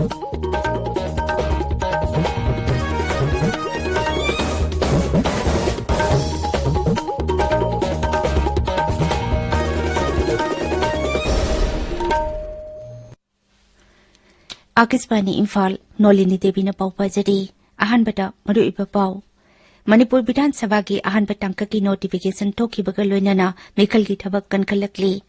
आकाशवाणी इम्फाल नोलिनी देवी न पाउ पाजरी अहानबटा मरुइबा पाउ मणिपुर विधान सभा की अहानबा टांका की नोटिफिकेशन थोखिबगा लोइनना मिखल की थबक कनखलकली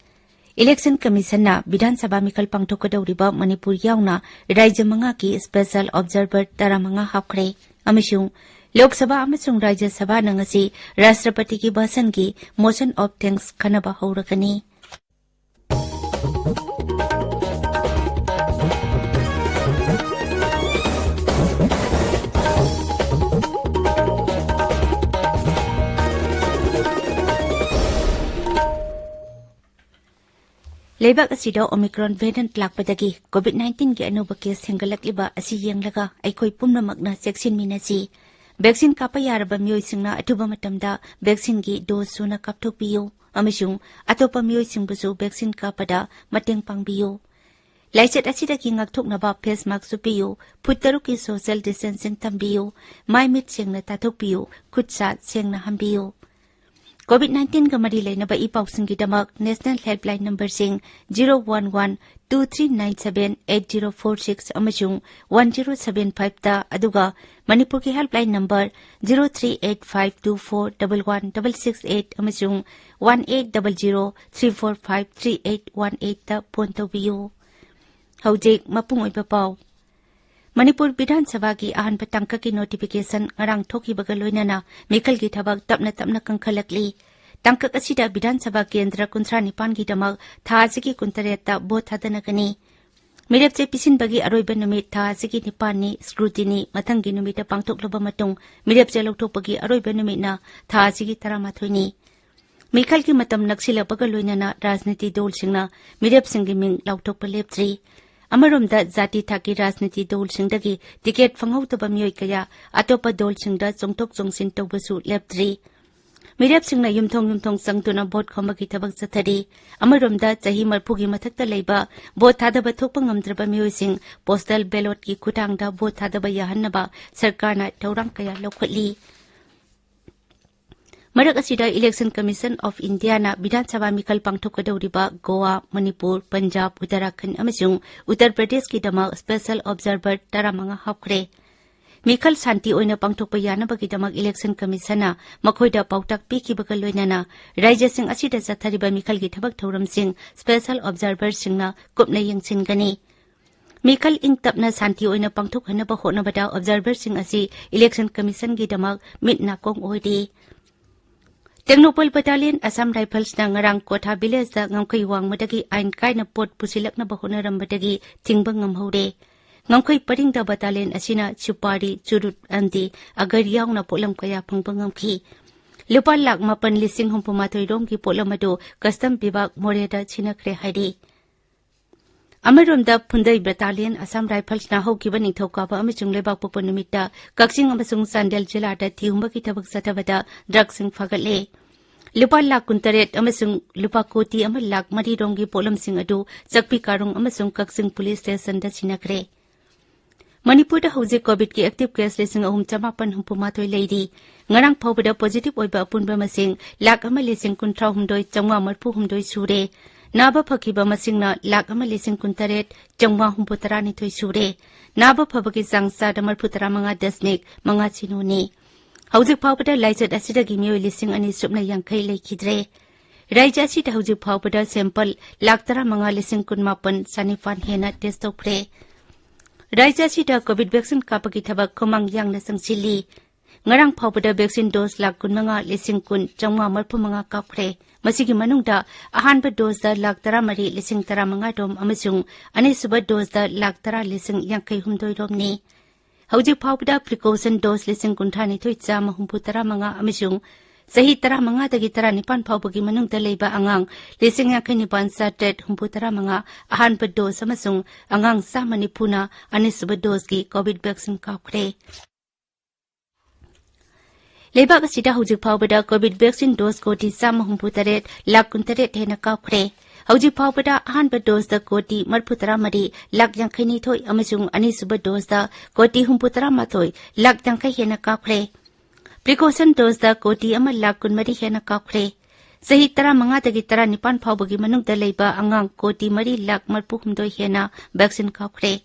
इलेक्शन कमीशन विधान सभा मिखल पांगथोकदौरिबा मणिपुर यावना राज्य मंगा की स्पेशल ऑब्जर्वर 15 हापखरे अमसुंग लोकसभा अमसुंग राज्य सभा नंगसी राष्ट्रपति की भाषण की मोशन ऑफ थैंक्स खनबा हौरकनी लेबाक असिदा ओमिक्रॉन वेरिएंट लाकपदगी कोविड-19 के अनोबा केस हेंगलकलिबा असि येंगलगा अखोई पुम्नमकना चेक्सिन मिनसी वैक्सीन कापा यारबा मियोइसिंगना अथुबा मतमदा वैक्सीन की डोज सुना कापथोकपियो अमसुंग अतोपा मियोइसिंगबुसु वैक्सीन कापदा मतेंग पांगबियो लाइचत असिदा की ngakthoknaba फेस मास्क सुपियो फुट की सोशल डिस्टेंसिंग तंबियो माइ मिट सेंगना ताथोकपियो खुदसा सेंगना हंबियो कोविड-19 का मरी लेनबा ई पाउसिंग की दमक नेशनल हेल्पलाइन नंबर सिंग 011-2397-8046 अमसुंग 1075 ता अदुगा मणिपुर की हेल्पलाइन नंबर 0385241168 अमसुंग 180034538818 ता फोन तौबियो हौजेक मपुंग ओइबा पाउ मणिपुर विधान सभा की अहानबा टांका की नोटिफिकेशन ngarang थोखिबगा लोइनना मिखल की थबक तपना तपना कंखलकली टांका असिदा विधान सभा केंद्र 39 की दमक थासी की 19 बोट थादनगनी मिरेपचे पिसिनबगी अरोइबा नुमित थासी की 9 नि स्क्रूटिनी मथंगी नुमित पांगथोकलबा मतुंग मिरेपचे लौथोकपगी अरोइबा नुमितना थासी की 13 नि मिखल की मतम नक्सिलबगा लोइनना राजनीति दौलसिंगना मिरेपसिंगी मिंग लौथोकपा लेप्त्री अमरोमदा जाति थाकी राजनीति दौलसिंगदगी टिकेट फंगहौतबा मियोय कया अतोपा दौलसिंगदा चोंगथोक चोंगसिन तौबसु लेप्त्री मिरेपसिंगना युमथोंग संगतुना भोट खमबगी थबक चथरी अमरोमदा चाही मरफुगी मथक्ता लेबा भोट थादबा थोकपा ngamद्रबा मियोयसिंग पोस्टल बैलेट की खुटांगदा भोट थादबा याहन्नबा सरकारना थौरांग कया लौखटली मरक असिदा इलेक्शन कमीशन ऑफ इंडिया ना विधानसभा मिखल पांगथोकदौरिबा गोवा मणिपुर पंजाब उत्तराखंड अमसुंग उत्तर प्रदेश की दमक स्पेशल ऑब्जर्वर 15 हापखरे मिखल शांति ओइना पांगथोकपा यानबगी दमक इलेक्शन कमीशनना मखोइदा पाउताक पिखिबगा लोइनना राज्यसिंग असिदा चथरिबा मिखल की थबक थौरमसिंग स्पेशल ऑब्जर्वर सिंगना कुपना यंगसिनगनी मिखल इंग तपना शांति ओइना पांगथोकहनबा होनबदा ऑब्जर्वर सिंग असि इलेक्शन कमीशन की दमक मिटना कोंग ओइदि टेक्नोपल बटालियन असम राइफल्स ngarang कोठा विलेज दा ngamkhai wangmadagi ain kaina pot pusilakna bahonarambadagi thingba ngamhore ngamkhai paringda battalion asina chupari churut andi agar yaungna polam kaya phangba ngamkhi lupa lak 8,000 rom ki polam ado custom bibak moreda chinakhre haidi अमरोमदा फुंदई battalion Assam rifles ना होकिबा निथौकाबा अमसुंग लेबाक पोपन निमित्ता कक्सिंग अमसुंग चांदेल जिलादा थिहुंबा की थबक सथबदा ड्रग्सिंग फगले लुपा लाख 19 अमसुंग लुपा कोटी अम लाख 3 रोंगी पोलमसिंग अदु Chakpi कारुंग अमसुंग Kakching police station दा सिनखरे मणिपुर दा हौजे कोविड की एक्टिव केस 3,963 लेदी ngarang phawbada positive oiba apunba masing lakh 1,53,930 सुरे नाबा फकीबा मसिंगना लाख 1,63,930 सुरे नाबा फबकी चांगसाद 45.5 सिनोनी हौजिक फावबदा लाइचत असिदगी मियोय 2,250 लेखिद्रे राज्य असिदा हौजिक फावबदा सैंपल लाख 35,19 हेना टेस्ट तौफ्रे राज्य असिदा कोविड वैक्सीन कापकी थबक खोमांग यांगना संसिली ngarang phawbada vaccine dose lakh 19,935 kapkhre masigi manungda ahanba dose da lakh 13,35 dom amasung anisuba dose da lakh 10,50 dom ni hauji phawbada precaution dose 19,935 amasung sahi 15 dagi 19 phawbagi manungda leiba angang 19,935 ahanba dose amasung angang samani puna anisuba dose ki covid vaccine kapkhre लेबाक असिदा हौजिक फावबदा Covid vaccine dose कोटी 368 लाख 68 हेना काखरे Hauji Paupata Hanba dose the Koti Marputara Mari Lak Yankani Toy Amazung Anisuba dose the Koti Humputara Matoi Lak Yankahena Kakre. Precaution dose the Koti Amalak Kunmari Hena Kakre. Sahi tara manga tagi tara nipan paubagi manung dalaiba angang Koti Mari Lak Marpuhumdoi Hena vaccine Kakre.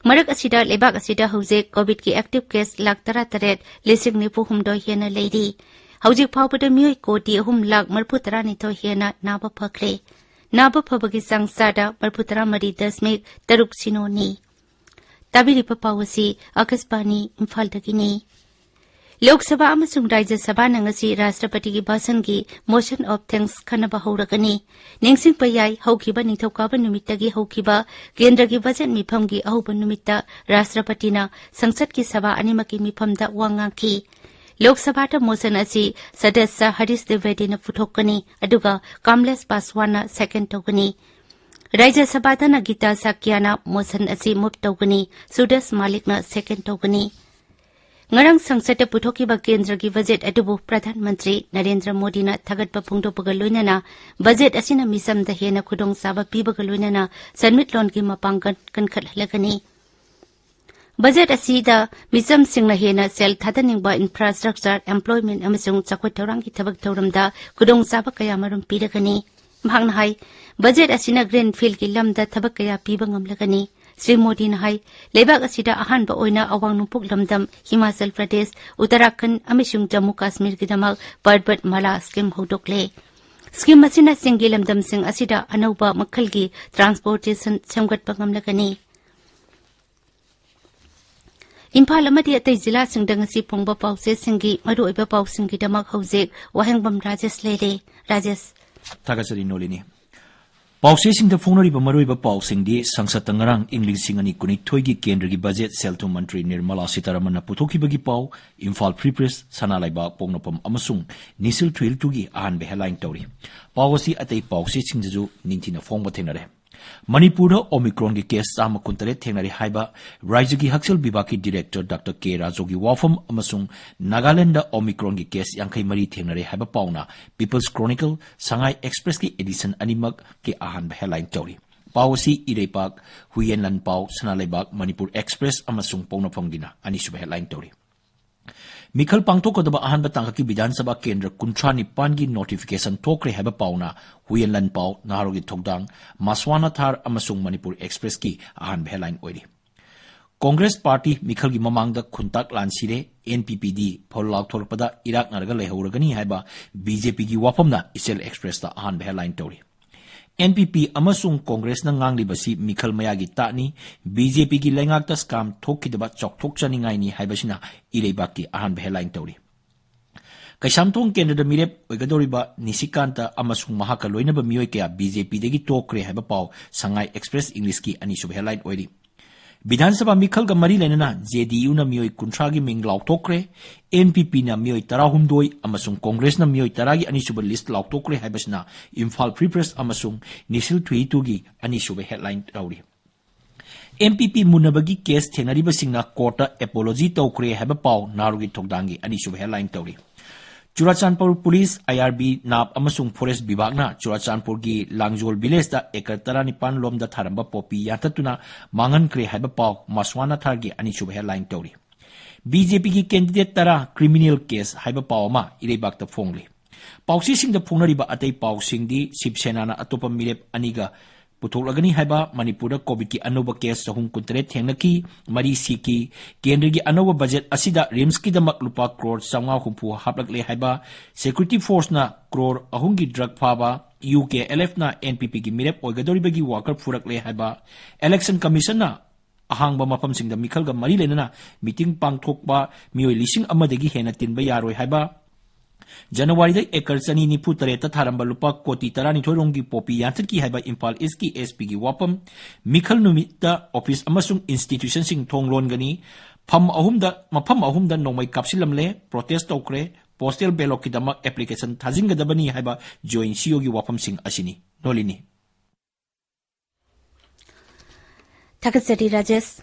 Marak asida lebak asida hauze COVID ki active case lak tara taret lising ni puhumdoi Hena lady. Hauji Paupata Mui Koti Hum Lak Marputara Nito Hena Naba Pakre. Naba Pabagi Sang Sada Marputara Mari Dasmik Taruk Sinoni. Tabiri Papawasi Akaspani Imphal Dagini. Lok Sabha amasung Rajya Sabha nangasi Rashtrapati ki bhasan ki motion of thanks khanaba hauragani. Ningsing payai haukiba nithokaba numitta gi haukiba kendra ki budget mifam gi ahuba numitta Rashtrapati na sangsad ki sabha anima ki mifam da wanga ki. Lok Sabha ta motion asi Sadasya Harish Devedi na futhokani aduga Kamlesh Paswana second togani. Rajya Sabha ta na Gita Sakyana motion asi move togani Sudas Malik na second togani. Ngarang sangsata putoki ba kendra ki budget adubu Pradhan Mantri Narendra Modi na thagat pa phungdo pagaloina na budget asina misam da hena khudong saba pibagaloina na sanmit lon ki mapangkan kankhat halagani. Budget asida misam singna hena sel thadaning ba infrastructure employment amasung chakhoi thorang ki thabak thoramda khudong saba kaya marum piragani. Mahangna hai budget asina greenfield ki lamda thabak kaya piba ngamlagani. Sri Modi na hai lebak asida ahan ba oina awang numpuk lamdam Himachal Pradesh Uttarakhand amishung Jammu Kashmir ki damak Parbat Mala scheme hodokle. Scheme asina singi lamdam sing asida anauba makhal ki transportation samgat pangamlagani. Imphal amadi atai jila singdang asi pongba pause singi maru oiba pau singi damak haujek Wahngbam Rajesh lele. Rajesh Tagasari Nolini Pause sing the phone riba maruiba pausing di sangsat ngarang ingling singani kuni thoigi kendra gi budget seltu mantri Nirmala Sitaraman na puthoki bagi pau Imphal Free Press sanalaiba pongnopam amasung nisil twil tugi ahan be headline tori pawasi atei pause sing ju ningtina phongba thenare Manipur Omicron ki case sama kuntare thenari haiba Rajya ki Hakchal Bibha ki Director Dr. K. Rajogi Wafam amasung Nagaland Omicron ki case yangkai mari thenari haiba pauna People's Chronicle Shanghai Express ki edition animak ki ahan ba headline tori Pawasi Irepak Huyenlan Pau Sanalaibak Manipur Express amasung pauna phongdina ani suba headline tori Mikhal pangtokadaba ahan batang ki Bidhan Sabha Kendra Kuntrani Pangi notification tokre haba pauna Huyenlan Pau Naharogi Thokdang Maswana Thar amasung Manipur Express ki ahan headline oiri Congress Party Mikhal gi mamangda khuntak lansire NPPD Pholak thorpada Iraq narga lehoragani haba BJP gi wafamna Isel Express ta ahan headline tori NPP amasung Congress na ngang libasi Mikhal Mayagi Tani BJP gi lengak ta scam thokidaba chokthok chaningai ni haibasina irebaki ahan headline tori Kaisamthong Kendra Mirep oigadoriba Nisikanta amasung mahaka loinaba mioi kaya BJP degi tokre haiba pau Shanghai Express English ki ani sub headline oiri Bidhan Sabha Mikhal ga mari lenana JDU na mioi kuntragi ming lautokre NPP na mioi tarahumdoi amasung Congress na mioi taragi ani sub list lautokre haibasna Imphal Free Press amasung Nisil Tuitugi ani sub headline tauri MPP munabagi case thenari basingna court apology tokre haiba pau narugi thokdangi ani sub headline tauri Churachandpur Police IRB Nap amasung Forest Bibagna Churachandpur gi Langjol Village da ekar taranipan lomda tharamba popi yantatuna mangan kre haiba pau Maswana Thargi ani sub headline tori BJP gi candidate tara criminal case haiba pau ma irebakta phongli pausi sing da phongnariba atei pausing di Sibsena na atopa milep aniga Puthulagani haiba Manipur COVID ki anoba case sahung kuntre thengnaki mari siki kendra gi anoba budget asida rims ki damak lupa crore sanga humpu haplakle haiba security force na crore ahungi drug phaba UKLF na NPP gi mirep oigadori bagi worker furakle haiba election commission na ahangba mapam singda Mikhal ga mari lenana meeting pangthokba mioi lising amadagi hena tinba yaroi haiba January da ekar chani ni putare ta tharamba lupa koti tarani thorongi popi yantat ki haiba Imphal East ki SP gi wapam Mikhal numita office amasung institution sing thonglon gani mapam ahumda nomai kapsilamle protest tokre postal ballot ki damak application thajinga dabani haiba join CEO gi wapam sing asini Nolini Tagasari Rajesh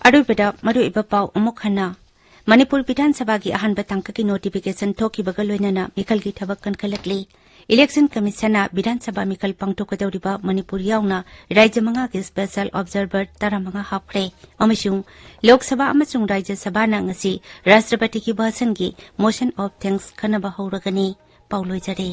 Arubeda maru iba pau amukhana Manipur Bidhan Sabha gi ahan batang ki notification thoki bagaloina na Mikhal gi thabak kan khalakli election commission विधानसभा मिकल पांगथोकदौरिबा मणिपुर यावना राज्य मंगा के special observer 15 हापख्रे अमसुंग लोकसभा अमसुंग राज्य सभा ngasi राष्ट्रपति की भाषण की मोशन ऑफ थैंक्स खनबा हौरगनी पाउलोइजरे